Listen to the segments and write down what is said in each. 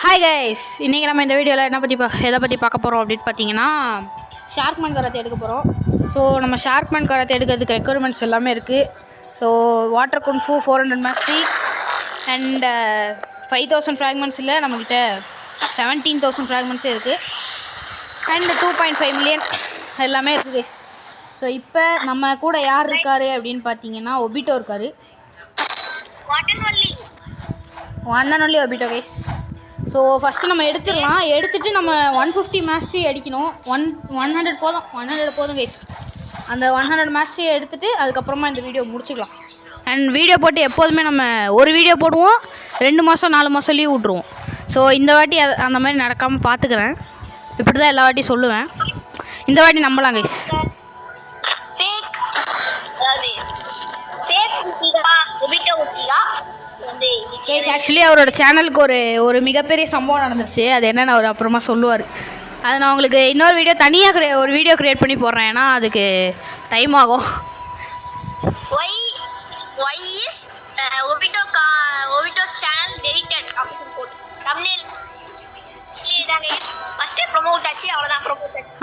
Hi guys, இன்றைக்கி நம்ம இந்த வீடியோவில் எதை பற்றி பார்க்க போகிறோம் அப்படின்னு பார்த்தீங்கன்னா ஷார்க்மேன் கராத்தே எடுக்க போகிறோம். ஸோ நம்ம ஷார்க்மேன் கராத்தே எடுக்கிறதுக்கு ரெக்குயர்மெண்ட்ஸ் எல்லாமே இருக்குது. So water kung fu 400 mastery and 5000 fragments இல்லை, நம்மக்கிட்ட 17,000 ஃப்ராக்மெண்ட்ஸே இருக்குது அண்ட் 2.5 மில்லியன் எல்லாமே இருக்குது கைஸ். ஸோ இப்போ நம்ம கூட யார் இருக்கார் அப்படின்னு பார்த்தீங்கன்னா ஒபிட்டோ இருக்கார். One and only Obito guys. So first நம்ம எடுத்துகிட்டு நம்ம 150 மாஸ்டரி அடிக்கணும். 100 போதும் கைஸ். அந்த 100 மாஸ்டரி எடுத்துகிட்டு அதுக்கப்புறமா இந்த வீடியோ முடிச்சுக்கலாம். அண்ட் வீடியோ போட்டு எப்போதுமே நம்ம ஒரு வீடியோ போடுவோம், 2 மாதம் 4 மாதம் லீவ் விட்ருவோம். ஸோ இந்த வாட்டி அந்த மாதிரி நடக்காமல் பார்த்துக்கிறேன். இப்படி தான் எல்லா வாட்டியும் சொல்லுவேன். இந்த வாட்டி நம்பலாம் கைஸ். ஆக்சுவலி அவரோட சேனலுக்கு ஒரு மிகப்பெரிய சம்பவம் நடந்துச்சு. அது என்னென்னு அவர் அப்புறமா சொல்லுவார். அதை நான் உங்களுக்கு இன்னொரு வீடியோ தனியாக ஒரு வீடியோ க்ரியேட் பண்ணி போடுறேன். ஏன்னா அதுக்கு டைம் ஆகும்.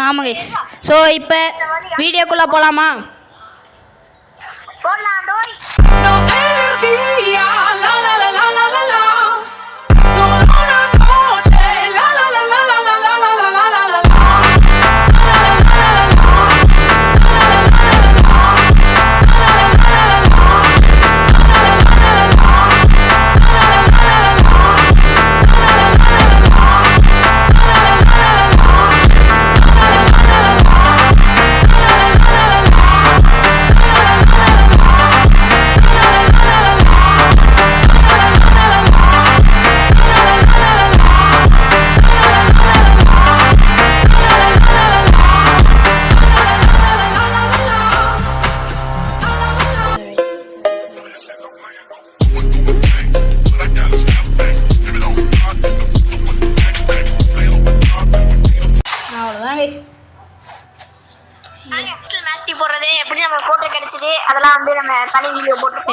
ஆமாம் கைஸ். ஸோ இப்போ வீடியோக்குள்ளே போகலாமா?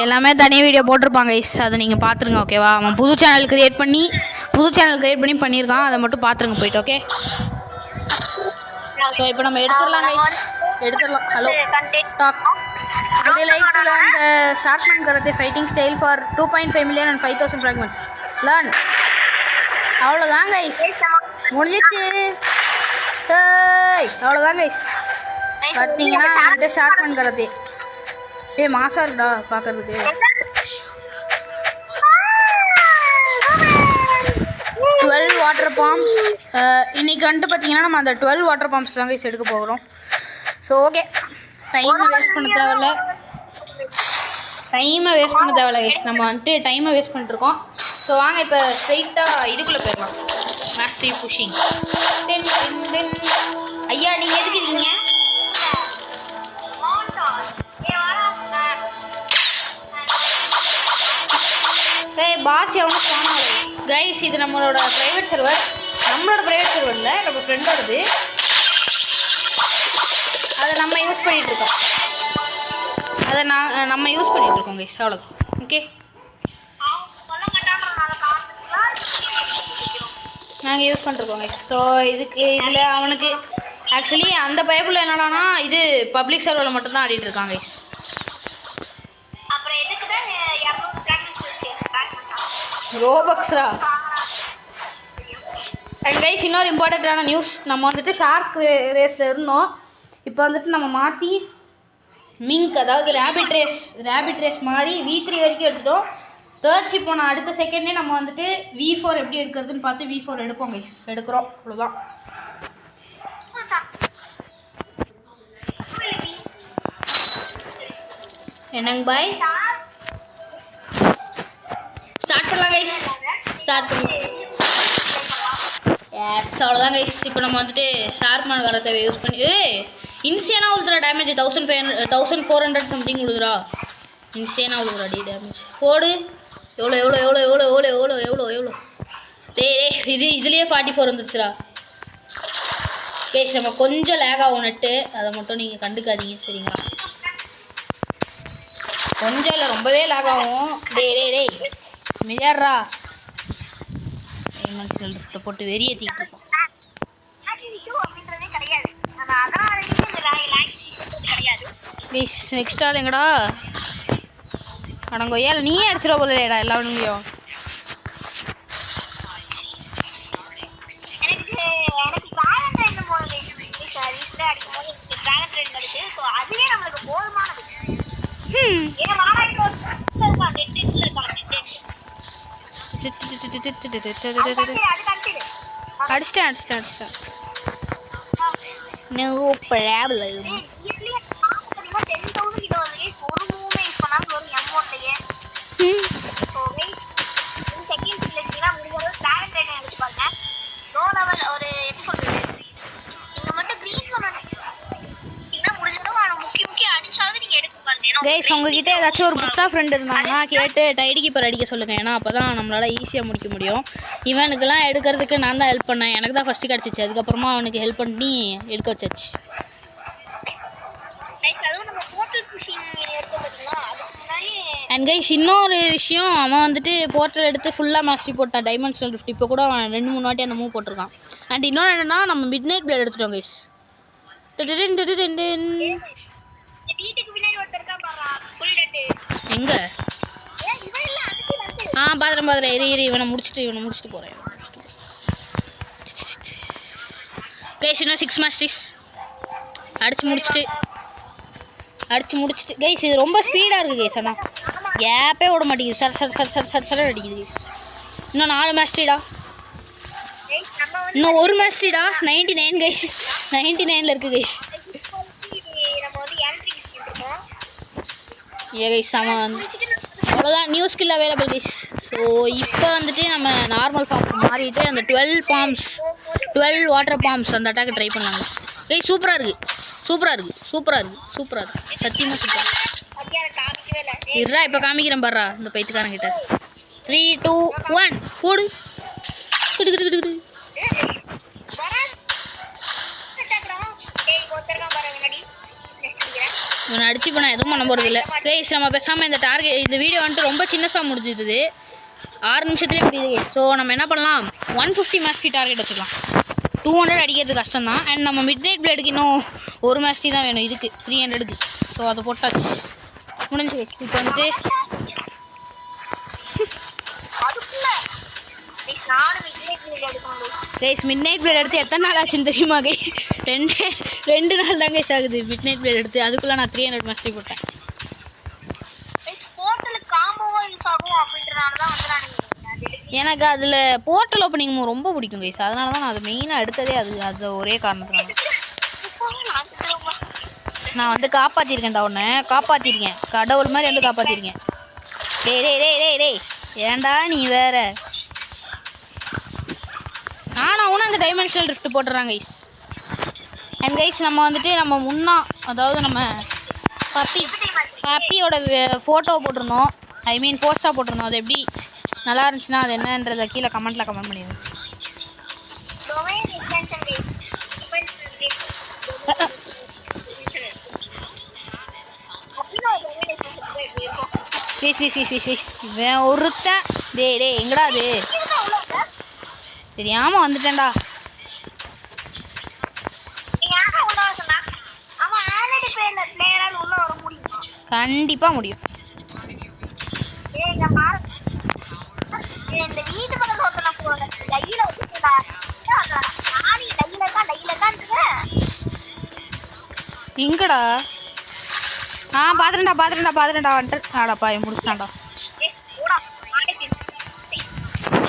எல்லாமே தனி வீடியோ போட்டிருப்பாங்க கைஸ். அதை நீங்கள் பார்த்துருங்க ஓகேவா? அவன் புது சேனல் க்ரியேட் பண்ணி பண்ணியிருக்கான். அதை மட்டும் பார்த்துருங்க போயிட்டு. ஓகே, ஸோ இப்போ நம்ம எடுத்துடலாம் கைஸ். ஹலோ டாக். Would you like to learn the Sharkman Karate fighting style for 2.5 million and 5,000 fragments? Learn. அவ்வளோதான் கைஸ், முடிஞ்சிச்சு. அவ்வளோதான் கைஸ். பார்த்தீங்கன்னா என்கிட்ட ஷார்க்மேன் கராத்தே மாசா இருக்குடா பார்க்கறதுக்கு. வாட்டர் பாம்ப்ஸ் இன்றைக்கி வந்துட்டு பார்த்தீங்கன்னா நம்ம அந்த 12 வாட்டர் பாம்ப்ஸ் தான் கைஸ் எடுக்க போகிறோம். ஸோ ஓகே, டைமை வேஸ்ட் பண்ண தேவையில்ல கைஸ். நம்ம வந்துட்டு டைமை வேஸ்ட் பண்ணிட்டுருக்கோம். ஸோ வாங்க இப்போ ஸ்ட்ரைட்டாக இதுக்குள்ளே போயிடலாம். Mastery pushing. ஐயா நீங்கள் எதுக்கு இருக்கீங்க? பாஸ் எவனும் காணாது கைஸ். இது நம்மளோட ப்ரைவேட் சர்வர். இல்லை, நம்ம ஃப்ரெண்டோடது. அதை நம்ம யூஸ் பண்ணிகிட்ருக்கோம் கைஸ். அவ்வளோதான். ஓகே, நாங்கள் யூஸ் பண்ணிருக்கோம் கைஸ். ஸோ இதில் அவனுக்கு ஆக்சுவலி அந்த பைப்பில் என்னடானா இது பப்ளிக் சர்வரில் மட்டும்தான் ஆடிட்டு இருக்காங்க கைஸ். ரோபக்ஸ்ரா. அண்ட் கைஸ், இன்னொரு இம்பார்ட்டண்ட்டான நியூஸ். நம்ம வந்துட்டு ஷார்க் ரேஸில் இருந்தோம். இப்போ வந்துட்டு நம்ம மாற்றி மிங்க், அதாவது ரேபிட் ரேஸ் மாதிரி V3 வரைக்கும் எடுத்துட்டோம். தேர்ட் ஷிப் போன அடுத்த செகண்டே நம்ம வந்துட்டு V4 எப்படி எடுக்கிறதுன்னு பார்த்து V4 எடுப்போம் கைஸ். எடுக்கிறோம், அவ்வளோதான். என்னங்க பாய், ஸ்டார்ட் பண்ணலாம் கைஸ். எஸ், அவ்வளோதான் கைஸ். இப்போ நம்ம வந்துட்டு ஷார்க்மேன் கராத்தே யூஸ் பண்ணி இன்சியனாக உழுதுறா டேமேஜ் 1400 சம்திங் உழுதுறா. இன்சியனாக உழுதுறா டேமேஜ். போடு. எவ்வளோ இதுலேயே 44 வந்துருச்சுடா கேஸ். நம்ம கொஞ்சம் லேக் ஆகும் நெட்டு, அதை மட்டும் நீங்கள் கண்டுக்காதீங்க சரிங்களா? கொஞ்சம் இல்லை, ரொம்பவே லேக் ஆகும். டேய் மிதர்றா. டைமென்ஷனல் ரிஃப்ட்டை போட்டு வெறியேற்றிட்டு இருப்போம். நெக்ஸ்ட் ஆள் எங்கடா அடங்கோயால நீயே அடிச்சிட போலடா எல்லா வண்டியும். அடிச்சிட்டேன். No problem. கைஸ் உங்ககிட்ட ஏதாச்சும் ஒரு புத்தா ஃப்ரெண்ட் இருந்தாங்கன்னா கேட்டு டைடி கீப்பர் அடிக்க சொல்லுங்கள். ஏன்னா அப்போ தான் நம்மளால் ஈஸியாக முடிக்க முடியும். இவனுக்கெல்லாம் எடுக்கிறதுக்கு நான் தான் ஹெல்ப் பண்ணேன். எனக்கு தான் ஃபஸ்ட்டு கிடச்சிச்சு. அதுக்கப்புறமா அவனுக்கு ஹெல்ப் பண்ணி எடுக்க வச்சாச்சு. அண்ட் கைஸ் இன்னொரு விஷயம், அவன் வந்துட்டு போர்ட்டல் எடுத்து ஃபுல்லாக மாஸ்டரி போட்டான் டைமென்ஷனல் ரிஃப்ட். இப்போ கூட அவன் 2-3 வாட்டி அந்த மூவ் போட்டிருக்கான். அண்ட் இன்னொன்று என்னென்னா நம்ம மிட் நைட் பிளேட் எடுத்துட்டோம் கைஸ். எங்க பாத்திரம் இரு இவனை முடிச்சுட்டு போகிறேன். கைஸ் இன்னும் 6 மாஸ்டரிஸ் அடிச்சு முடிச்சுட்டு கைஸ் இது ரொம்ப ஸ்பீடாக இருக்குது கைஸ். ஆனால் கேப்பே விட மாட்டேங்குது. சர் அடிக்குது கைஸ். இன்னும் 4 மாஸ்டரிடா. இன்னும் 1 மாஸ்டரிடா. 99 கைஸ். 99ல் இருக்குது கைஸ். கைஸ் அவ்வளோதான். New skill available guys. So இப்போ வந்துட்டு நம்ம நார்மல் ஃபார்முக்கு மாறிட்டு அந்த 12 வாட்டர் பாம்ஸ் அந்த அட்டாக்கு ட்ரை பண்ணலாங்க கைஸ். சூப்பராக இருக்குது சத்தியமாக சூப்பராக. இருடா இப்போ காமிக்கிறேன் பாருடா இந்த பைத்துக்காரங்கிட்ட. 3, 2, 1 போடு. இவனை அடிச்சு இப்போ நான் எதுவும் பண்ண போகிறது இல்லை கைஸ். நம்ம பேசாமல் இந்த வீடியோ வந்துட்டு ரொம்ப சின்னசாக முடிஞ்சுது. 6 நிமிஷத்துலேயே முடியுது கைஸ். ஸோ நம்ம என்ன பண்ணலாம், 150 மாஸ்டரி டார்கெட் வச்சுக்கலாம். 200 அடிக்கிறது கஷ்டம் தான். அண்ட் நம்ம மிட் நைட் பிளேடுக்கு இன்னும் 1 மாஸ்டரி தான் வேணும் இதுக்கு 300க்கு. ஸோ அதை போட்டாச்சு, முடிஞ்சு கைஸ். இப்போ வந்துட்டு கைஸ் மிட் நைட் பிளேட் எடுத்து எத்தனை நாள் ஆச்சுன்னு தெரியுமா கைஸ்? 2 நாள் தான் கைஸ் ஆகுது மிட் நைட் பிளேட் எடுத்து. அதுக்குள்ளே நான் 300 மாஸ்டரி போட்டேன். எனக்கு அதில் போர்ட்டல் ஓப்பனிங் ரொம்ப பிடிக்கும் கைஸ். அதனால தான் நான் அது மெயினாக எடுத்ததே அது ஒரே காரணத்தினால. நான் வந்து காப்பாற்றிருக்கேன்டா உன்னை. காப்பாற்றிருக்கேன், கடவுள் மாதிரி வந்து காப்பாற்றிருக்கேன். டேய் ஏண்டா நீ வேற. ஆனால் உன அந்த டைமென்ஷனல் ரிஃப்ட் போட்டுறாங்க கைஸ். அண்ட் கைஸ் நம்ம வந்துட்டு அதாவது நம்ம பப்பியோட ஃபோட்டோ போட்டிருந்தோம். போஸ்ட்டாக போட்டிருந்தோம். அது எப்படி நல்லா இருந்துச்சுன்னா அது என்னன்றதை கீழே கமெண்ட் பண்ணிடுங்க. இவன் ஒருத்தன் டேய் எங்கடா அது தெரியாமல் வந்துட்டேன்டா. கண்டிப்பாக முடியும். எங்கடா பாத்துறேன்டா வந்துட்டு. ஆடாப்பா முடிச்சிட்டான்டா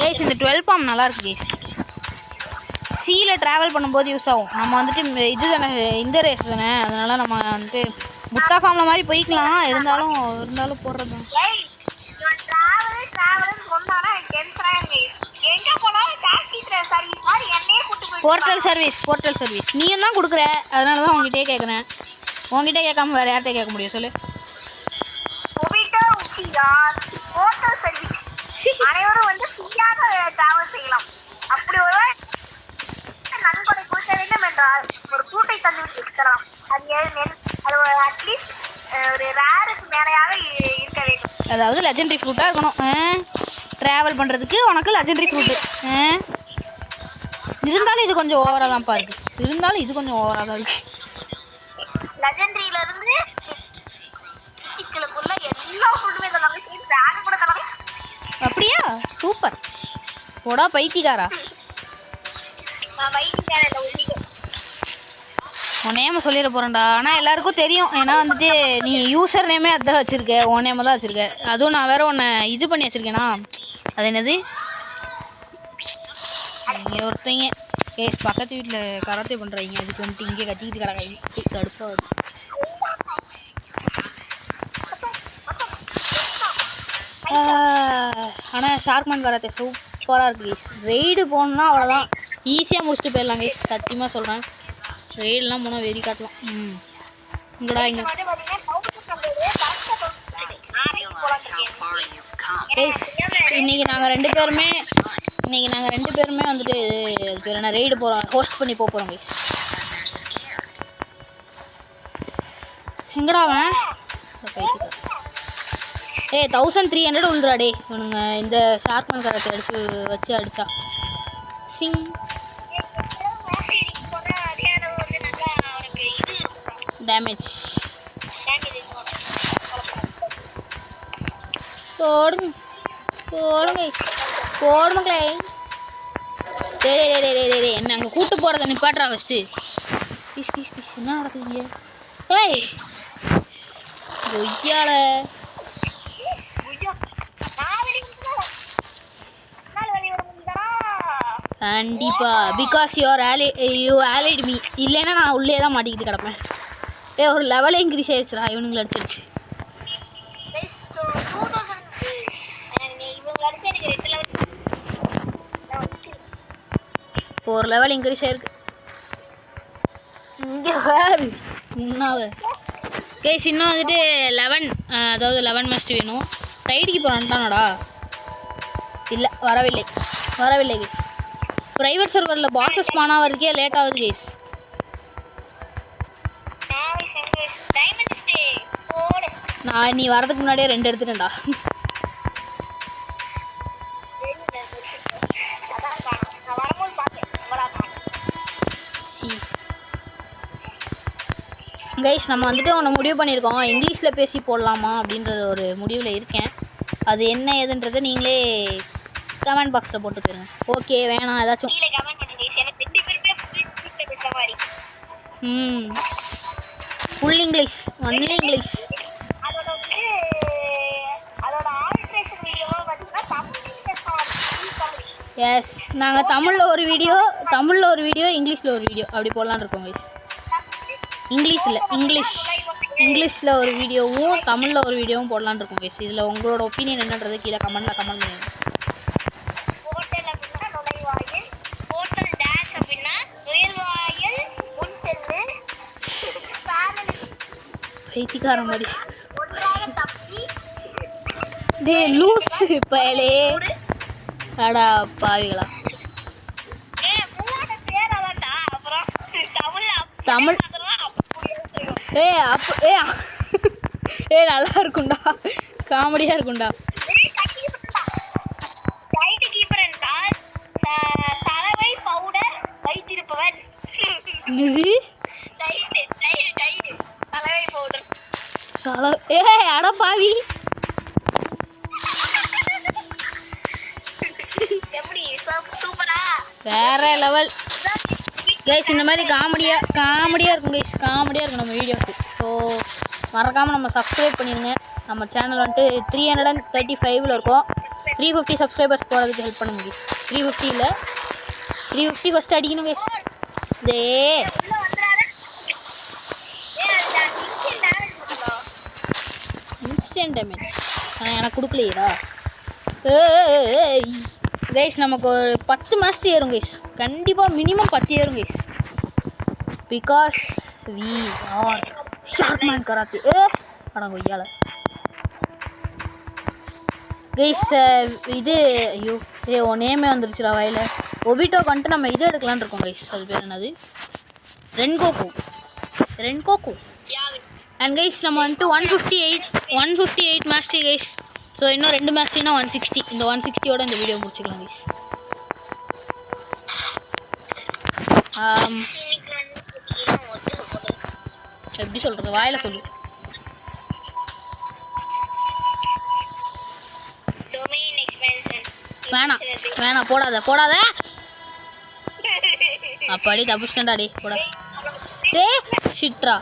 கைஸ். இந்த 12 பாம் நல்லா இருக்கு கைஸ். சீல ட்ராவல் பண்ணும்போது யூஸ் ஆகும். நம்ம வந்துட்டு இது தானே இந்த ரேஸ் தானே, அதனால நம்ம வந்துட்டு முத்தா ஃபார்மில் மாதிரி போய்க்கலாம். இருந்தாலும் போடுறது தான். போர்ட்டல் சர்வீஸ் நீயும் தான் கொடுக்குற. அதனால தான் உங்ககிட்டே கேட்குறேன். உங்ககிட்ட கேட்காம வேறு யார்கிட்ட கேட்க முடியும் சொல்லு? அனைவரும் வந்து ஃப்ரீயாக டிராவல் செய்யலாம். அப்படி ஒரு நண்பனை கொடுக்க வேண்டும் என்றால் ஒரு கூட்டை தந்து விட்டுலாம். அது அட்லீஸ்ட் ஒரு ரேருக்கு மேலையாக இருக்க வேண்டும். அதாவது லெஜெண்டரி ஃப்ரூட்டாக இருக்கணும் ட்ராவல் பண்ணுறதுக்கு. உனக்கு லெஜெண்டரி ஃப்ரூட்டு இருந்தாலும் இது கொஞ்சம் ஓவராக தான் பாருங்க. இருந்தாலும் இது கொஞ்சம் ஓவராக தான் இருக்கு. லெஜெண்டரியில இருந்து பிச்சிக்களுக்குள்ள எல்லா ஃபுட்டுமே தராங்க. ஃபேன் கூட தராங்க. அப்படியா? சூப்பர். போடா பைத்தியக்காரா. நான் பைத்தியக்கார இல்ல ஒளிக்கு. உன் நேம் சொல்லிட போகிறேன்டா. ஆனால் எல்லாருக்கும் தெரியும். ஏன்னா வந்துட்டு நீ யூசர் நேமே அதான் வச்சுருக்க. உன் நேமை தான் வச்சுருக்க. அதுவும் நான் வேறு ஒன்று இது பண்ணி வச்சுருக்கேனா. அது என்னது? நீங்கள் ஒருத்தங்க கேஸ் பக்கத்து வீட்டில் கராத்தே பண்ணுறாங்க. அதுக்கு வந்துட்டு இங்கே கத்திக்கிட்டு கிடக்காங்க. கடுப்பாக வருது. ஆனால் ஷார்க்மேன் கராத்தே சூப்பராக இருக்குது கேஸ். ரெய்டு போகணுன்னா அவ்வளோதான், ஈஸியாக முடிச்சுட்டு போயிடலாம் கேஸ். சத்தியமாக சொல்கிறேன். ரெய்டெலாம் போனால் வெறி காட்டலாம். இங்கடா இங்கே இன்னைக்கு நாங்கள் ரெண்டு பேருமே வந்துட்டு பேர் என்ன ரெய்டு போகிறோம், ஹோஸ்ட் பண்ணி போகிறோம் கைஸ். எங்கடா அவன்? 1300 உள்றாடே இவனுங்க இந்த ஷார்க்மேன் கராத்தே வச்சு அடிச்சா. சிங் டேமேஜ் போடுங்க மக்களே. என்ன அங்கே கூட்டு போகிறத நிப்பாட்டுறா ஃபஸ்ட்டு. என்ன நடக்குதுங்க? ஏய் கொய்யால கண்டிப்பா பிகாஸ் யூ ஆலிட் மீ. இல்லைன்னா நான் உள்ளே தான் மாட்டிக்கிட்டு கிடப்பேன். ஒரு லெவலே இன்க்ரீஸ் ஆயிடுச்சுடா இவனுங்களை அடிச்சிருச்சு. ஒரு லெவல் இன்க்ரீஸ் ஆயிருக்கு. இங்கே வேறு முன்னாவது கேஸ் இன்னும் வந்துட்டு 11 மேட்ச் வேணும். ரைடுக்கு போகிறான்டானடா. இல்லை வரவில்லை கேஸ். ப்ரைவேட் சர்வரில் பாஸஸ் ஸ்பான் ஆகிறதுக்கே லேட் ஆகுது கேஸ். நான் நீ வரதுக்கு முன்னாடியே 2 எடுத்துட்டேன்டா. கைஸ் நம்ம வந்துட்டு ஒன்று முடிவு பண்ணியிருக்கோம். இங்கிலீஷில் பேசி போடலாமா அப்படின்றது ஒரு முடிவில் இருக்கேன். அது என்ன ஏதுன்றதை நீங்களே கமெண்ட் பாக்ஸில் போட்டு போயிருங்க. ஓகே வேணாம் ஏதாச்சும் full English, only English. Yes நாங்கள் தமிழில் ஒரு வீடியோ இங்கிலீஷில் ஒரு வீடியோ அப்படி போடலான்னு இருக்கோம் கைஸ். இங்கிலீஷில் ஒரு வீடியோவும் தமிழில் ஒரு வீடியோவும் போடலான்னு இருக்கோம் கைஸ். இதில் உங்களோட ஒப்பீனியன் என்னன்றது கீழே கமெண்ட் பண்ணுங்க. பைத்தியக்காரன் மாதிரி டே லூஸ் பயலே. அடா பாவிகளா. தமிழ் நல்லா இருக்கும்டா, காமெடியாக இருக்கும்டா. அட பாவி வேற லெவல் கைஸ். இந்த மாதிரி காமெடியாக இருக்கும் கைஸ். காமெடியாக இருக்கும் நம்ம வீடியோஸு. ஸோ மறக்காமல் நம்ம சப்ஸ்கிரைப் பண்ணிடுங்க. நம்ம சேனல் வந்துட்டு 335 இருக்கும். 350 சப்ஸ்கிரைபர்ஸ் போகிறதுக்கு ஹெல்ப் பண்ணுங்க கைஸ். 350 இல்லை 350 ஃபஸ்ட்டு அடிக்கணும் கைஸ். இன்ஸ்டன்ட் டேமேஜ் எனக்கு கொடுக்கலையா கைஸ். நமக்கு ஒரு 10 மேட்ச் ஏறும் கைஸ். கண்டிப்பாக மினிமம் 10 ஏறும் guys. Because we are sharkman karate. அடங்க கொய்யால கைஸ். இது ஐயோ உன் நேமே வந்துருச்சுடா வாயில். ஒபிட்டோக்கு வந்துட்டு நம்ம இது எடுக்கலான்னு இருக்கோம் கைஸ். அது பேர் என்னது? ரென்கோக்கு. அண்ட் கைஸ் நம்ம வந்துட்டு 158 மேட்ச் கைஸ். ஸோ இன்னும் 2 மேட்ச்னா 160. இந்த 160யோட இந்த வீடியோ முடிச்சுக்கலாம் கைஸ். இன்னைக்கு வந்து பார்த்தீங்கன்னா எப்படி சொல்கிறது, வாயில் சொல்லு. டொமைன் எக்ஸ்பென்ஷன் வேணாம் போடாத அப்படி தப்புஸ்டண்டாடி போட. டே ஷிட்ரா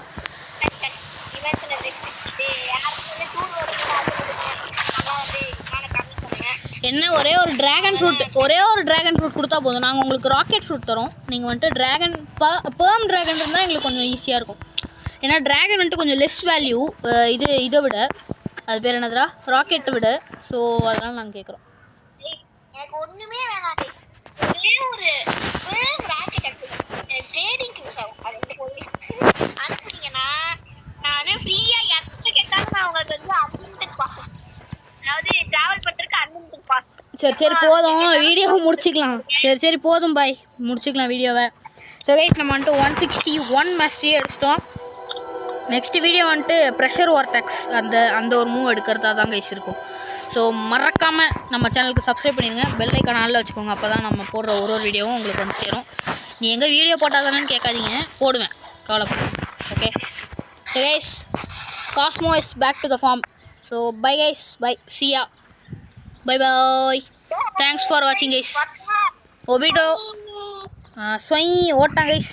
என்ன ஒரே ஒரு ட்ராகன் ஃப்ரூட் கொடுத்தா போதும். நாங்கள் உங்களுக்கு ராக்கெட் ஃப்ரூட் தரோம். நீங்கள் வந்துட்டு பேர்ம் ட்ராகன் இருந்தால் எங்களுக்கு கொஞ்சம் ஈஸியாக இருக்கும். ஏன்னா ட்ராகன் வந்துட்டு கொஞ்சம் லெஸ் வேல்யூ இதை விட, அது பேர் என்னதுடா, ராக்கெட்டை விட. ஸோ அதனால் நாங்கள் கேட்குறோம். எனக்கு ஒண்ணுமே வேணாம், ஒரே ஒரு ராக்கெட் ட்ரேடிங்க்கு யூஸ் ஆகும். அது அனுப்புனீங்கன்னா நான் ஃப்ரீயா எத்த கேட்டாலும் நான் உங்களுக்கு வந்து அன்லிமிட்டட் பாஸ், அதாவது டிராவல் பண்றதுக்கு அன்லிமிட்டட் பாஸ். சரி போதும், வீடியோவை முடிச்சிக்கலாம். சரி போதும் பாய், முடிச்சிக்கலாம் வீடியோவை. ஸோ கைஸ் நம்ம வந்துட்டு 161 மேட்ச்லேயே அடிச்சிட்டோம். நெக்ஸ்ட் வீடியோ வந்துட்டு ப்ரெஷர் வார்டெக்ஸ் அந்த ஒரு மூவ் எடுக்கிறதா தான் கைஸ் இருக்கும். ஸோ மறக்காமல் நம்ம சேனலுக்கு சப்ஸ்கிரைப் பண்ணிடுங்க, பெல் ஐக்கான் ஆல்ல வச்சுக்கோங்க. அப்போ தான் நம்ம போடுற ஒரு வீடியோவும் உங்களுக்கு வந்து சேரும். நீ எங்கே வீடியோ போட்டால் தானேன்னு கேட்காதீங்க, போடுவேன், கவலைப்படுங்க. Okay so guys, Cosmo is back to the form. So bye guys, bye, see ya, bye. Thanks for watching guys. Obito swai ஓட்டாங்க guys.